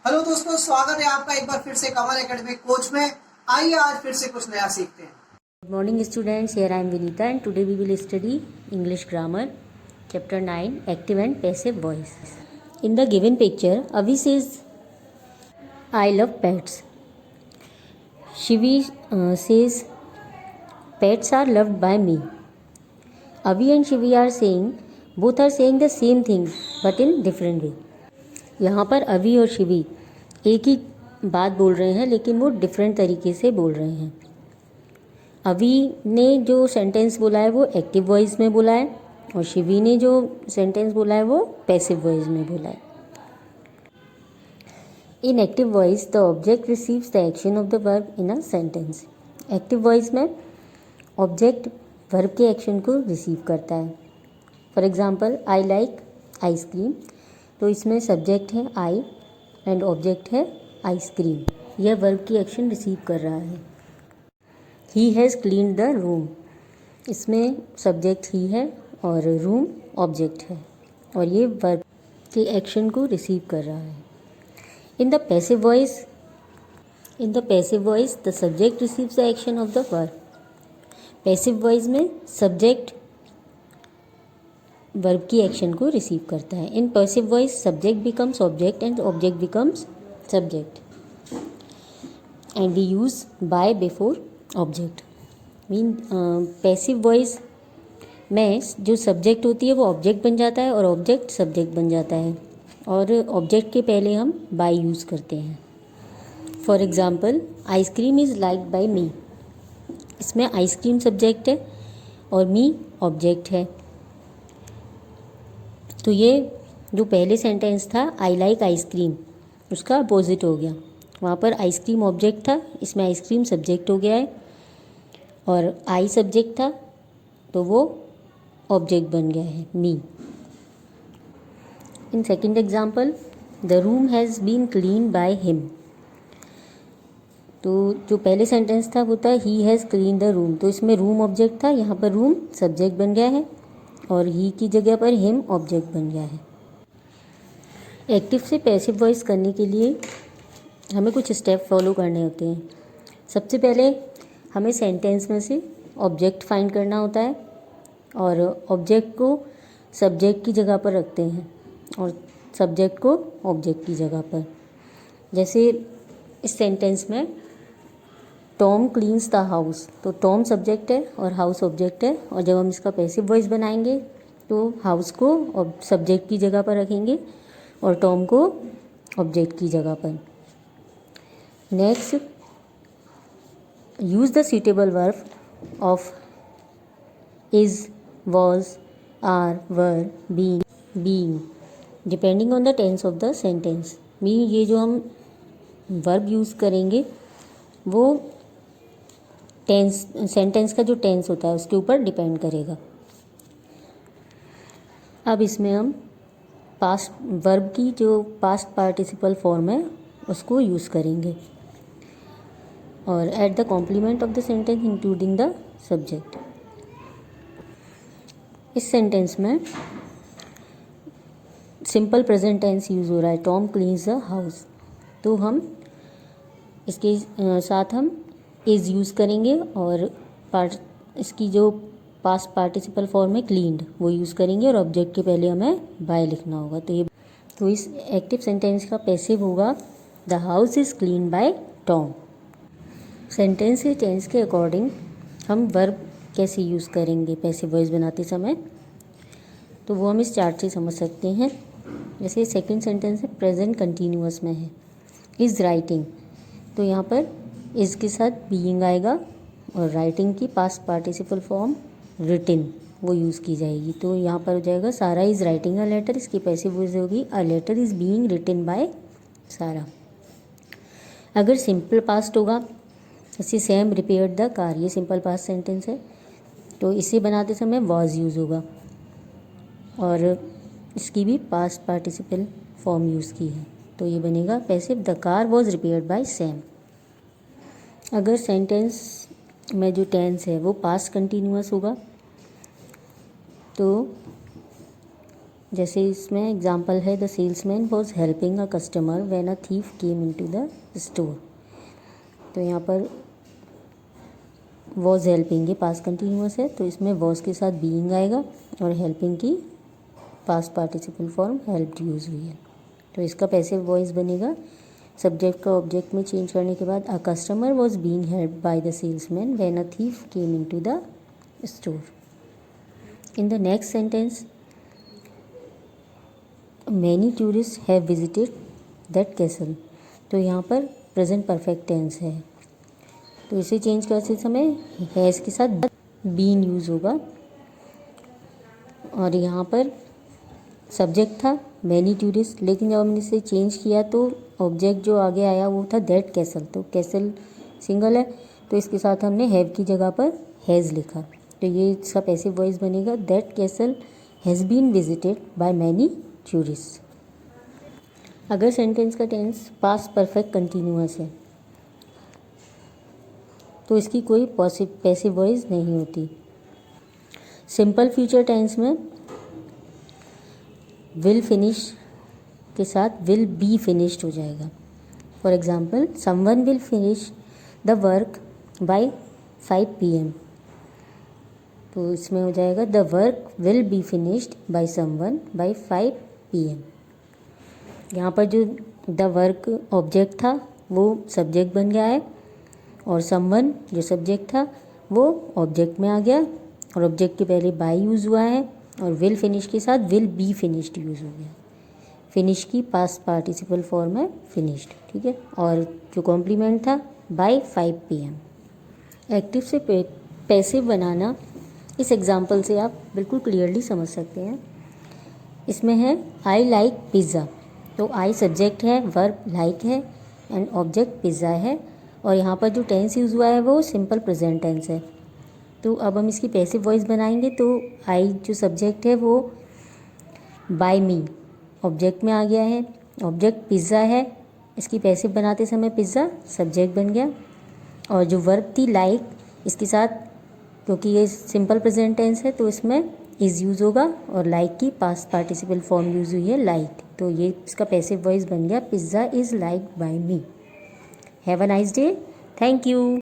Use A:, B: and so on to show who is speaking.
A: Hello दोस्तों, स्वागत है आपका एक बार फिर से कमल एकेडमिक कोच में। आइए आज फिर से कुछ नया सीखते हैं।
B: Good morning students, here I am Vinita and today we will study English grammar chapter 9 active and passive voice. In the given picture, Avi says I love pets. Shivi says pets are loved by me. Avi and Shivi are saying both are saying the same thing but in different way. यहाँ पर अभी और शिवी एक ही बात बोल रहे हैं लेकिन वो डिफरेंट तरीके से बोल रहे हैं। अभी ने जो सेंटेंस बोला है वो एक्टिव वॉइस में बोला है और शिवी ने जो सेंटेंस बोला है वो पैसिव वॉइस में बोला है। इन active voice the object receives the action of the verb in a sentence. Active voice में ऑब्जेक्ट वर्ब के एक्शन को रिसीव करता है। For example I like ice cream, तो इसमें सब्जेक्ट है आई एंड ऑब्जेक्ट है आइसक्रीम। यह वर्ब की एक्शन रिसीव कर रहा है। He has cleaned the room, इसमें सब्जेक्ट ही है और रूम ऑब्जेक्ट है और ये वर्ब के एक्शन को रिसीव कर रहा है। In the passive voice the subject receives the action of the verb. Passive voice में सब्जेक्ट वर्ब की एक्शन को रिसीव करता है। In passive voice subject becomes object and object becomes subject and we use by before object. Mean passive voice में जो subject होती है वो ऑब्जेक्ट बन जाता है और ऑब्जेक्ट सब्जेक्ट बन जाता है और ऑब्जेक्ट के पहले हम बाय यूज़ करते हैं। For example ice cream is liked by me, इसमें आइसक्रीम सब्जेक्ट है और मी ऑब्जेक्ट है। तो ये जो पहले सेंटेंस था आई लाइक आइसक्रीम उसका अपोजिट हो गया। वहाँ पर आइसक्रीम ऑब्जेक्ट था, इसमें आइसक्रीम सब्जेक्ट हो गया है और आई सब्जेक्ट था तो वो ऑब्जेक्ट बन गया है me. In second example the room has been clean by him, तो जो पहले सेंटेंस था वो था he has clean the room, तो इसमें रूम ऑब्जेक्ट था, यहाँ पर रूम सब्जेक्ट बन गया है और ही की जगह पर हिम ऑब्जेक्ट बन गया है। एक्टिव से पैसिव वॉइस करने के लिए हमें कुछ स्टेप फॉलो करने होते हैं। सबसे पहले हमें सेंटेंस में से ऑब्जेक्ट फाइंड करना होता है और ऑब्जेक्ट को सब्जेक्ट की जगह पर रखते हैं और सब्जेक्ट को ऑब्जेक्ट की जगह पर। जैसे इस सेंटेंस में टॉम क्लीन्स द हाउस, तो टॉम सब्जेक्ट है और हाउस ऑब्जेक्ट है और जब हम इसका पैसिव वॉइस बनाएंगे तो हाउस को सब्जेक्ट की जगह पर रखेंगे और टॉम को ऑब्जेक्ट की जगह पर। Next use the suitable verb of is, was, are, were, being depending on the tense of the sentence. Mean ये जो हम वर्ब यूज़ करेंगे वो सेंटेंस का जो टेंस होता है उसके ऊपर डिपेंड करेगा। अब इसमें हम पास्ट वर्ब की जो पास्ट पार्टिसिपल फॉर्म है उसको यूज़ करेंगे और at the complement of the sentence including the subject. इस सेंटेंस में सिंपल प्रेजेंट टेंस यूज़ हो रहा है, टॉम क्लीन्स द हाउस, तो हम इसके साथ हम इज़ यूज़ करेंगे और इसकी जो पास्ट पार्टिसिपल फॉर्म है क्लीन्ड वो यूज़ करेंगे और ऑब्जेक्ट के पहले हमें बाय लिखना होगा। तो इस एक्टिव सेंटेंस का पैसिव होगा the house is clean bye Tom. Sentence के टेंस के अकॉर्डिंग हम वर्ब कैसे यूज़ करेंगे पैसिव वॉइस बनाते समय, तो वो हम इस चार्ट से समझ सकते हैं। जैसे सेकंड सेंटेंस है प्रेजेंट कंटिन्यूअस में है, इज़ राइटिंग, तो यहाँ पर इज़ के साथ बीइंग आएगा और राइटिंग की पास्ट पार्टिसिपल फॉर्म रिटिन वो यूज़ की जाएगी। तो यहाँ पर हो जाएगा Sara is writing a letter, इसकी पैसिव वॉइस होगी a letter is being written by Sara. अगर सिंपल पास्ट होगा जैसे सैम रिपेयर्ड द कार, ये सिंपल पास्ट सेंटेंस है, तो इसे बनाते समय वॉज यूज़ होगा और इसकी भी पास्ट पार्टिसिपल फॉर्म यूज़ की है, तो ये बनेगा passive the car was repaired by Sam. अगर सेंटेंस में जो टेंस है वो पास्ट कंटिन्यूअस होगा तो जैसे इसमें एग्जांपल है, the salesman was helping a customer when a thief came into the store. तो यहाँ पर वॉज हेल्पिंग ये पास्ट कंटिन्यूअस है, तो इसमें वॉज के साथ बीइंग आएगा और हेल्पिंग की past participle form helped use हुई है। तो इसका पैसिव वॉइस बनेगा, सब्जेक्ट का ऑब्जेक्ट में चेंज करने के बाद, a customer was being helped by the salesman when a thief came into the store. In the next sentence, many tourist have visited that castle. तो यहाँ पर प्रेजेंट परफेक्ट टेंस है, तो इसे चेंज करते समय हैज़ के साथ बीन यूज़ होगा। और यहाँ पर सब्जेक्ट था मैनी टूरिस्ट, लेकिन जब हमने इसे चेंज किया तो ऑब्जेक्ट जो आगे आया वो था दैट कैसल। तो कैसल सिंगल है, तो इसके साथ हमने हैव की जगह पर हैज़ लिखा। तो ये इसका पैसिव वॉइस बनेगा, that castle has been visited by many tourist. अगर सेंटेंस का टेंस पास्ट परफेक्ट कंटिन्यूअस है तो इसकी कोई पैसिव वॉइस नहीं होती। सिंपल फ्यूचर टेंस में विल फिनिश के साथ विल बी फिनिश्ड हो जाएगा। For example, someone will finish the work by 5 PM। तो इसमें हो जाएगा the work will be finished by someone by 5 PM। यहाँ पर जो द वर्क ऑब्जेक्ट था वो सब्जेक्ट बन गया है और समवन जो सब्जेक्ट था वो ऑब्जेक्ट में आ गया और ऑब्जेक्ट के पहले बाय यूज़ हुआ है और विल फिनिश के साथ विल बी फिनिश्ड यूज़ हो गया। फिनिश की पास्ट पार्टिसिपल फॉर्म है फिनिश्ड, ठीक है। और जो कॉम्प्लीमेंट था बाय 5 PM। एक्टिव से पैसिव बनाना इस एग्जांपल से आप बिल्कुल क्लियरली समझ सकते हैं। इसमें है आई लाइक पिज़्ज़ा, तो आई सब्जेक्ट है, वर्ब लाइक है एंड ऑब्जेक्ट पिज़्ज़ा है। और यहाँ पर जो टेंस यूज़ हुआ है वो सिंपल प्रेजेंट टेंस है। तो अब हम इसकी पैसिव वॉइस बनाएंगे, तो आई जो सब्जेक्ट है वो बाय मी ऑब्जेक्ट में आ गया है, ऑब्जेक्ट पिज़्ज़ा है, इसकी पैसिव बनाते समय पिज़्ज़ा सब्जेक्ट बन गया। और जो वर्ब थी लाइक, इसके साथ क्योंकि ये सिंपल प्रेजेंट टेंस है तो इसमें इज़ यूज़ होगा और लाइक की पास्ट पार्टिसिपल फॉर्म यूज़ हुई है लाइक, तो ये इसका पैसिव वॉइस बन गया, pizza is liked by me. Have a nice day, thank you.